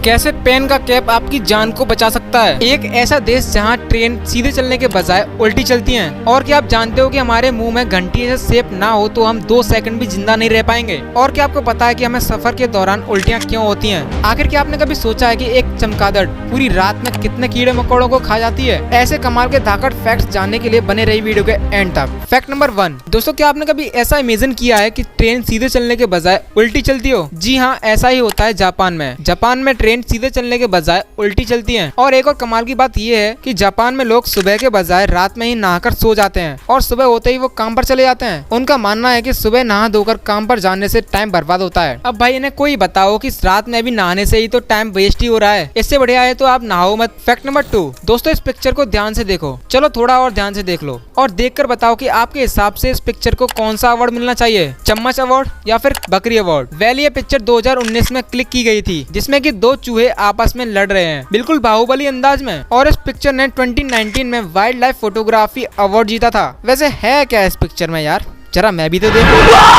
कैसे पेन का कैप आपकी जान को बचा सकता है। एक ऐसा देश जहां ट्रेन सीधे चलने के बजाय उल्टी चलती हैं। और क्या आप जानते हो कि हमारे मुंह में घंटी जैसा शेप ना हो तो हम 2 सेकंड भी जिंदा नहीं रह पाएंगे। और क्या आपको पता है कि हमें सफर के दौरान उल्टियां क्यों होती हैं? आखिर क्या आपने कभी सोचा है कि एक चमगादड़ पूरी रात में कितने कीड़े मकोड़ों को खा जाती है? ऐसे कमाल के धाकड़ फैक्ट्स जानने के लिए बने रही वीडियो के एंड तक। फैक्ट नंबर 1, दोस्तों क्या आपने कभी ऐसा इमेजिन किया है कि ट्रेन सीधे चलने के बजाय उल्टी चलती हो? जी हाँ, ऐसा ही होता है जापान में। जापान में ट्रेन सीधे चलने के बजाय उल्टी चलती है। और एक और कमाल की बात यह है कि जापान में लोग सुबह के बजाय रात में ही नहाकर सो जाते हैं और सुबह होते ही वो काम पर चले जाते हैं। उनका मानना है कि सुबह नहा धोकर काम पर जाने से टाइम बर्बाद होता है। अब भाई इन्हें कोई बताओ कि रात में भी नहाने से ही तो टाइम वेस्ट ही हो रहा है। इससे बढ़िया है तो आप नहाओ मत। फैक्ट नंबर 2, दोस्तों इस पिक्चर को ध्यान से देखो। चलो थोड़ा और ध्यान से देख लो और देखकर बताओ कि आपके हिसाब से इस पिक्चर को कौन सा अवार्ड मिलना चाहिए, चम्मच अवार्ड या फिर बकरी अवार्ड? वेल ये पिक्चर 2019 में क्लिक की गई थी जिसमें कि 2 चूहे आपस में लड़ रहे हैं, बिल्कुल बाहुबली अंदाज में। और इस पिक्चर ने 2019 में वाइल्ड लाइफ फोटोग्राफी अवार्ड जीता था। वैसे है क्या इस पिक्चर में यार, जरा मैं भी तो देखूं।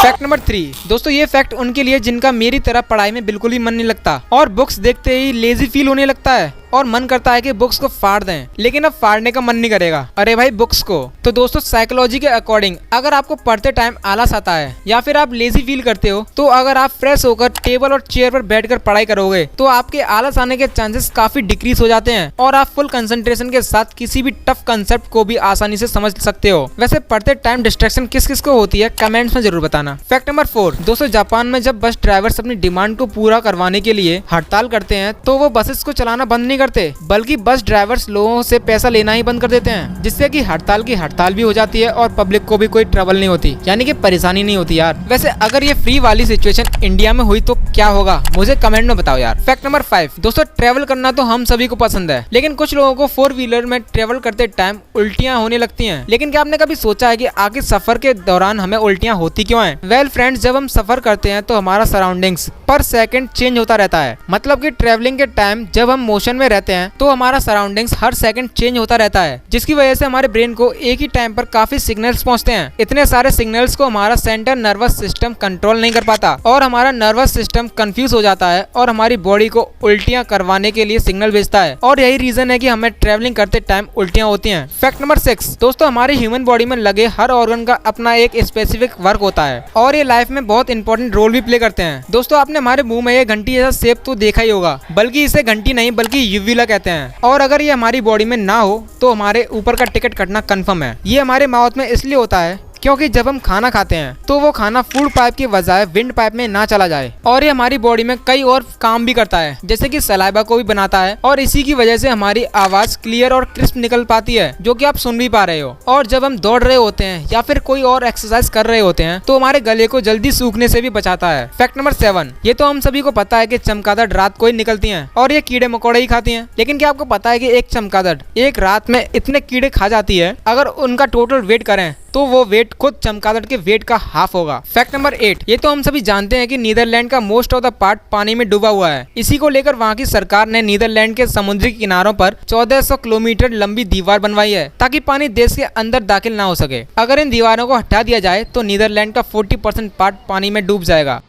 फैक्ट नंबर 3, दोस्तों ये फैक्ट उनके लिए जिनका मेरी तरह पढ़ाई में बिल्कुल ही मन नहीं लगता और बुक्स देखते ही लेजी फील होने लगता है और मन करता है कि बुक्स को फाड़ दें, लेकिन अब फाड़ने का मन नहीं करेगा। अरे भाई बुक्स को। तो दोस्तों साइकोलॉजी के अकॉर्डिंग अगर आपको पढ़ते टाइम आलस आता है या फिर आप लेजी फील करते हो तो अगर आप फ्रेश होकर टेबल और चेयर पर बैठकर पढ़ाई करोगे तो आपके आलस आने के चांसेस काफी डिक्रीज हो जाते हैं और आप फुल कंसंट्रेशन के साथ किसी भी टफ कंसेप्ट को भी आसानी से समझ सकते हो। वैसे पढ़ते टाइम डिस्ट्रैक्शन किस किस को होती है कमेंट्स में जरूर बताना। फैक्ट नंबर 4, दोस्तों जापान में जब बस ड्राइवर्स अपनी डिमांड को पूरा करवाने के लिए हड़ताल करते हैं तो वो बसेस को चलाना बंद नहीं करते बल्कि बस ड्राइवर्स लोगों से पैसा लेना ही बंद कर देते हैं, जिससे कि हड़ताल की हड़ताल भी हो जाती है और पब्लिक को भी कोई ट्रबल नहीं होती, यानी कि परेशानी नहीं होती यार। वैसे अगर ये फ्री वाली सिचुएशन इंडिया में हुई तो क्या होगा, मुझे कमेंट में बताओ यार। फैक्ट नंबर 5, दोस्तों ट्रेवल करना तो हम सभी को पसंद है, लेकिन कुछ लोगों को 4 व्हीलर में ट्रेवल करते टाइम उल्टियां होने लगती हैं। लेकिन क्या आपने कभी सोचा है कि आखिर सफर के दौरान हमें उल्टियां होती क्यों हैं? वेल फ्रेंड्स, जब हम सफर करते हैं तो हमारा सराउंडिंग्स पर सेकंड चेंज होता रहता है। मतलब कि ट्रेवलिंग के टाइम जब हम मोशन में रहते हैं तो हमारा सराउंडिंग्स हर सेकंड चेंज होता रहता है, जिसकी वजह से हमारे ब्रेन को एक ही टाइम पर काफी सिग्नल्स पहुंचते हैं। इतने सारे सिग्नल्स को हमारा सेंट्रल नर्वस सिस्टम कंट्रोल नहीं कर पाता और हमारा नर्वस सिस्टम कंफ्यूज हो जाता है और हमारी बॉडी को उल्टियां करवाने के लिए सिग्नल भेजता है और यही रीजन है कि हमें ट्रेवलिंग करते टाइम उल्टियां होती हैं। फैक्ट नंबर 6, दोस्तों हमारी ह्यूमन बॉडी में लगे हर ऑर्गन का अपना एक स्पेसिफिक वर्क होता है और ये लाइफ में बहुत इंपॉर्टेंट रोल भी प्ले करते हैं। दोस्तों आपने हमारे मुंह में ये घंटी जैसा शेप तो देखा ही होगा, बल्कि इसे घंटी नहीं बल्कि यूविला कहते हैं। और अगर ये हमारी बॉडी में ना हो तो हमारे ऊपर का टिकट कटना कंफर्म है। ये हमारे माउथ में इसलिए होता है क्योंकि जब हम खाना खाते हैं तो वो खाना फूड पाइप की बजाय विंड पाइप में ना चला जाए और ये हमारी बॉडी में कई और काम भी करता है, जैसे कि सलाइवा को भी बनाता है और इसी की वजह से हमारी आवाज क्लियर और क्रिस्प निकल पाती है, जो कि आप सुन भी पा रहे हो। और जब हम दौड़ रहे होते हैं या फिर कोई और एक्सरसाइज कर रहे होते हैं तो हमारे गले को जल्दी सूखने से भी बचाता है। फैक्ट नंबर 7, ये तो हम सभी को पता है कि चमगादड़ रात को ही निकलती है और ये कीड़े मकोड़े ही खाती है, लेकिन क्या आपको पता है कि एक चमगादड़ एक रात में इतने कीड़े खा जाती है, अगर उनका टोटल वेट करें तो वो वेट खुद चमगादड़ के वेट का हाफ होगा। फैक्ट नंबर 8, ये तो हम सभी जानते हैं कि नीदरलैंड का मोस्ट ऑफ द पार्ट पानी में डूबा हुआ है। इसी को लेकर वहाँ की सरकार ने नीदरलैंड के समुद्री किनारों पर 1400 किलोमीटर लंबी दीवार बनवाई है ताकि पानी देश के अंदर दाखिल ना हो सके। अगर इन दीवारों को हटा दिया जाए तो नीदरलैंड का 40% पार्ट पानी में डूब जाएगा।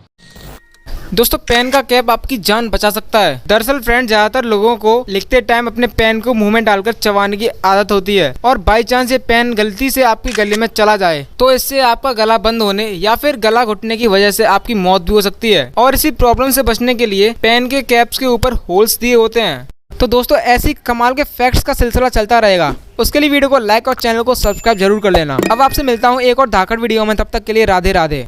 दोस्तों पेन का कैप आपकी जान बचा सकता है। दरअसल फ्रेंड, ज्यादातर लोगों को लिखते टाइम अपने पेन को मुंह में डालकर चबाने की आदत होती है और बाई चांस ये पेन गलती से आपके गले में चला जाए तो इससे आपका गला बंद होने या फिर गला घुटने की वजह से आपकी मौत भी हो सकती है। और इसी प्रॉब्लम से बचने के लिए पेन के कैप्स के ऊपर होल्स दिए होते हैं। तो दोस्तों ऐसी कमाल के फैक्ट्स का सिलसिला चलता रहेगा, उसके लिए वीडियो को लाइक और चैनल को सब्सक्राइब जरूर कर लेना। अब आपसे मिलता हूँ एक और धाकड़ वीडियो में, तब तक के लिए राधे राधे।